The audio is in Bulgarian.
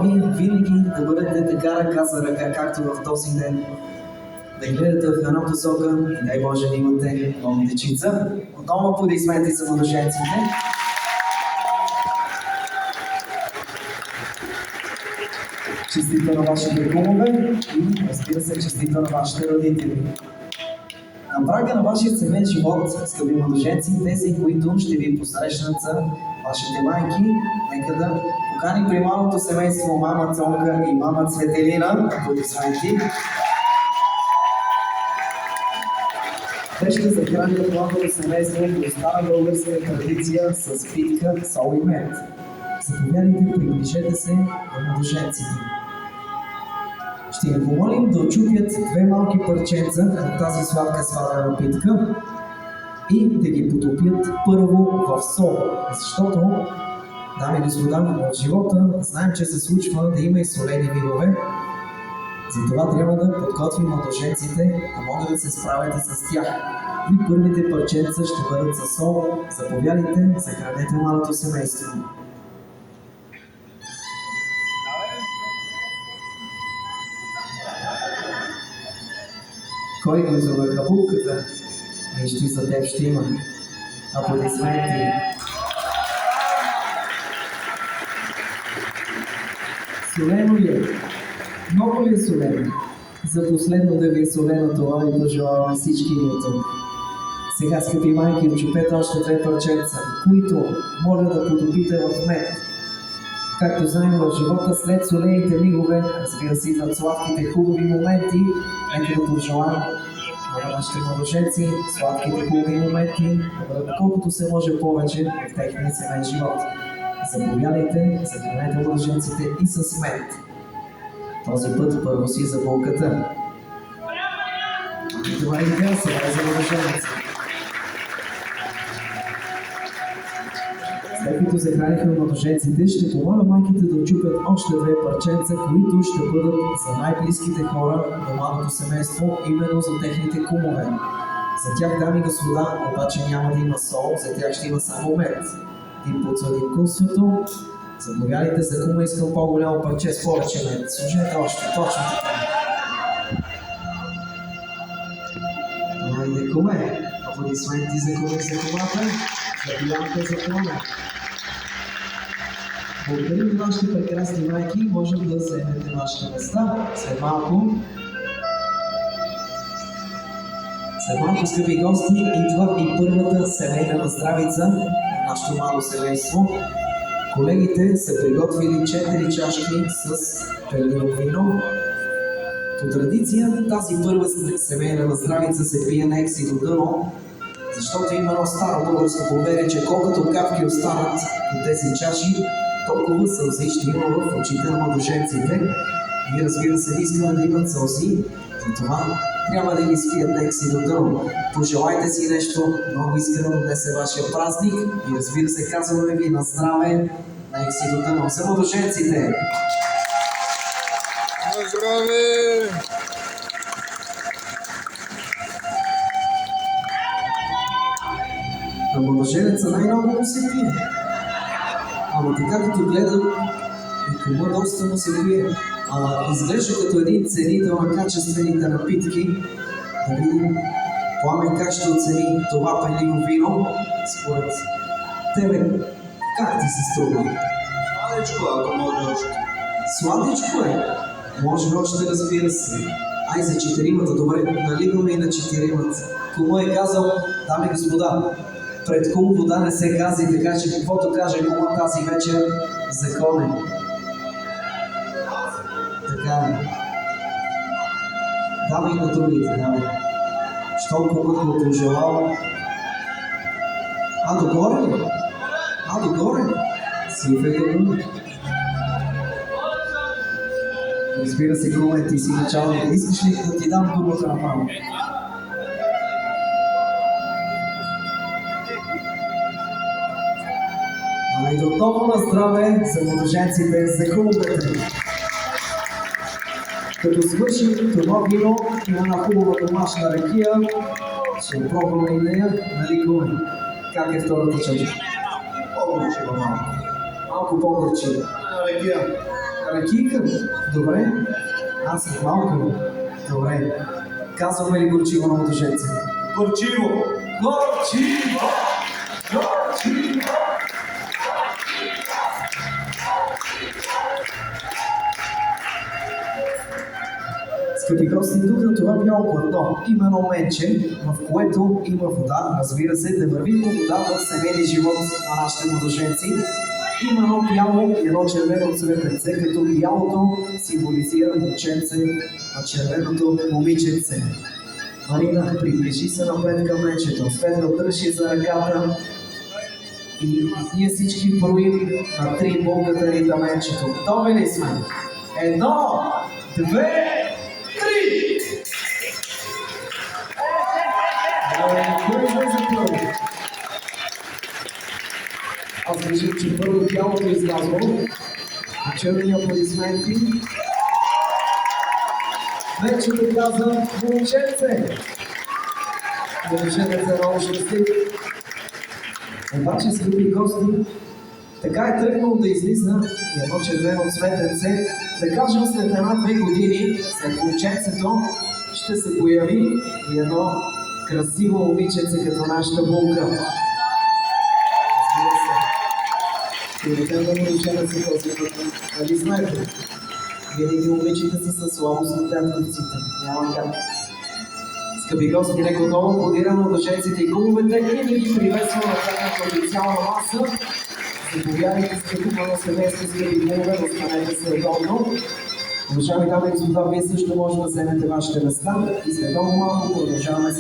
ви винаги да бъдете така ръка за ръка, както в този ден. Да гледате в една посока и дай Боже да имате много дечица. Отново аплодисменти за младоженците. Честито на вашите кумове и, разбира се, честито на вашите родители. На прага на вашия семейен живот, скъпи младоженци, тези, които ще ви посрещнат са вашите майки, нека да покани при малото семейство мама Цонка и мама Цветелина. Аплодисменти. Те ще захранят младото семейство по стара българска традиция с питка, сол и мед. Заповядайте, приближете се на младоженците. Ще ви помолим да отчупят две малки парченца от тази сладка сватена питка и да ги потопят първо в сол, защото, дами и господа, в живота знаем, че се случва да има и солени видове. Затова трябва да подготвим младоженците да могат да се справят и с тях. И първите парченца ще бъдат със сол. Заповядайте, захранете малото семейство. Кой го изобраха булката? Нищо и за теб ще има. Аплодисменти. Солено ли е? Много ли е солено? За последно да ви е солено, това ви пожелаваме всички ние тук. Сега, скъпи майки, отчупете още две парченца, които моля да потопите в мед. Както знаем в живота, след солените мигове, разбира се, идват сладките хубави моменти. Нека да пожелаем на нашите младоженци сладките хубави моменти да бъдат колкото се може повече в техния семейен живот. Заповядайте, захранете младоженците и с мед. Този път първо си за булката. Това е идея сега за младоженци. След като захранихме младоженците, ще помоля майките да отчупят още две парченца, които ще бъдат за най-близките хора на младото семейство, именно за техните кумове. За тях, дами и господа, обаче няма да има сол, за тях ще има само мед. Един подсъдим кумството. Заповядайте за кума, искам по-голямо парче с повече мед. Служете още, точно така. Хайде, куме, аплодисменти за кума и за кумата, за Бианка и за кума. Благодарим на вашите прекрасни майки, можем да заемете вашите места. След малко, скъпи гости, идва и първата семейна здравица на нашето мало семейство. Колегите са приготвили 4 чашки с перлино вино. По традиция тази първа семейна здравица се пие на екси до дъно, защото има едно старо българско поверие, че колкото капки останат от тези чаши, толкова сълзи ще има в очите на младоженците. И разбира се, искаме да имат сълзи, затова трябва да ги спият екси до дъно. Пожелайте си нещо много искрено, днес е вашия празник и разбира се, казваме ви на здраве, на екси до дъно. За младоженците! На здраве! На младоженеца най-много му се пие. Ама така като гледам, и кума доста му се пие. Изглежда като един ценител на качествените напитки. Да видим Пламен как ще оцени това перлино вино според тебе. Как ти се струва? Сладичко, ако може още. Сладичко е. Може още, разбира се. Ай за четиримата, добре, наливаме и на четиримата. Кума е казал, дами и господа, пред кум вода не се гази, така че каквото каже кума тази вечер, закон е. Така е. Давай и на другите, давай. Щом кумът му пожелал. Догоре ли? Догоре? Сифете го. Разбира се, кума, ти си началник. Искаш ли да ти дам думата направо? И отново на здраве за младоженците, за кумовете. Като свърши това вино, има една хубава домашна ракия. Ще пробваме и нея, нали куме? Как е втората чашка? По-горчива малко. Малко по-горчива. Ракия. Ракийка? Добре. Аз съм малка. Добре. Казваме ли горчиво на младоженци? Горчиво! Горчиво! Горчиво! Скъпи гости, тук на това бяло платно има едно менче, в което има вода, разбира се, да върви по вода в семейния живот на нашите младоженци. Има едно бяло и едно червено цветенце, като бялото символизира момченце, а червеното момиченце. Марина, приближи се напред към менчето, Светла държи за ръката и ние всички броим на 3 българи на менчето. Готови ли сме? 1, 2, 3! Кой излезе първо? Аз виждам, че първо бялото излязло. Черни аплодисменти. Вече да каза момченце. Момченце много щастлив. Обаче, скъпи гости, така е тръгнало да излиза и едно червено цветенце. Да кажем, след 1-2 години, след момченцето, ще се появи и едно красиво момиченце като нашата булка. Разбира се. Приятел да момиченце този път. Нали знаете? Винаги момичите са със слабост на татковците. Няма как. Скъпи гости, нека отново аплодираме младоженците и клубовете и да ги приветстваме на тяхната официална маса. Заповядайте, скъпи младо семейство, скъпи клубове, останете се удобно. Уважаеми дами и господа, вие също може да вземете вашите места и след много малко продължаваме.